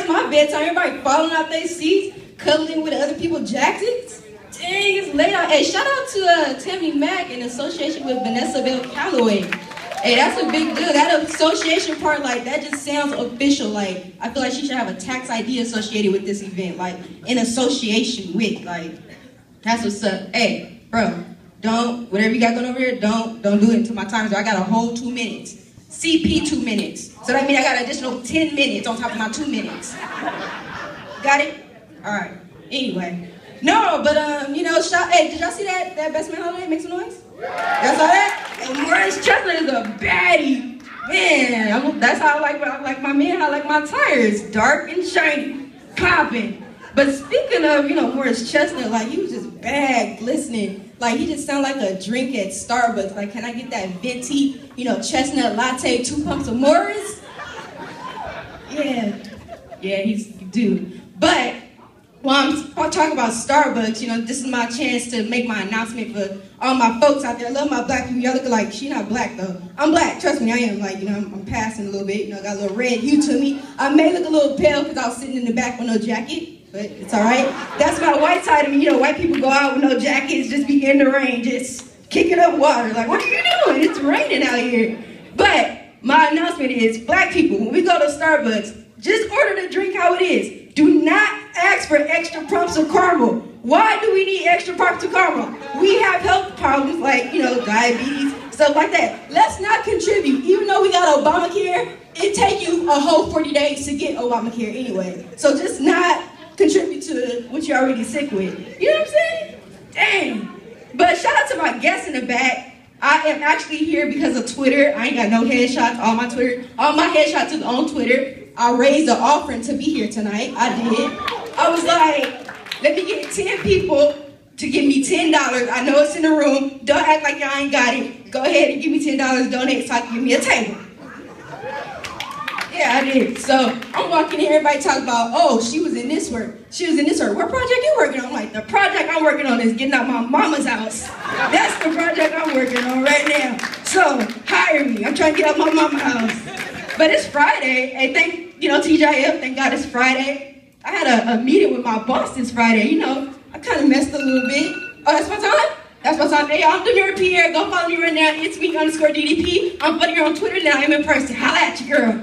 past my bedtime, everybody falling out their seats, cuddling with other people's jackets. Dang, it's late out. Hey, shout out to Tammy Mack in association with Vanessa Bell Calloway. Hey, that's a big deal. That association part, like, that just sounds official. Like, I feel like she should have a tax ID associated with this event, like, in association with, like, that's what's up. Hey, bro, don't, whatever you got going over here, don't do it until my time is up. I got a whole 2 minutes. CP 2 minutes. So that means I got an additional 10 minutes on top of my 2 minutes. Got it? All right. Anyway. No, but, you know, hey, did y'all see that Best Man Holiday? Make some noise? Y'all saw that? And Morris Chestnut is a baddie. Man, that's how I like my man, I like my tires. Dark and shiny, popping. But speaking of, you know, Morris Chestnut, like, he was just bad, glistening. Like, he just sounded like a drink at Starbucks. Like, can I get that venti, you know, chestnut latte, 2 pumps of Morris? Yeah, he's a dude. But while I'm talking about Starbucks, you know, this is my chance to make my announcement for all my folks out there. I love my black people. Y'all look like, she not black though. I'm black, trust me, I am. Like, you know, I'm passing a little bit, you know, got a little red hue to me. I may look a little pale because I was sitting in the back with no jacket, but it's all right. That's my white side of me. You know, white people go out with no jackets, just be in the rain, just kicking up water. Like, what are you doing? It's raining out here. But my announcement is, black people, when we go to Starbucks, just order the drink how it is. Do not ask for extra pumps of caramel. Why do we need extra pumps of caramel? We have health problems like, you know, diabetes, stuff like that. Let's not contribute. Even though we got Obamacare, it take you a whole 40 days to get Obamacare anyway. So just not contribute to what you're already sick with. You know what I'm saying? Dang. But shout out to my guests in the back. I am actually here because of Twitter. I ain't got no headshots. All my headshots is on Twitter. I raised an offering to be here tonight. I did. I was like, let me get 10 people to give me $10. I know it's in the room. Don't act like y'all ain't got it. Go ahead and give me $10, donate so I can give me a table. Yeah, I did. So I'm walking in, everybody talking about, oh, she was in this work. She was in this work. What project you working on? I'm like, the project I'm working on is getting out my mama's house. That's the project I'm working on right now. So hire me. I'm trying to get out my mama's house. But it's Friday, and thank TGIF, thank God it's Friday. I had a meeting with my boss this Friday, you know. I kind of messed a little bit. Oh, that's my time? That's my time. Hey, I'm Demira Pierre. Go follow me right now. It's me _DDP. I'm funnier on Twitter than I am in person. Holla at you, girl.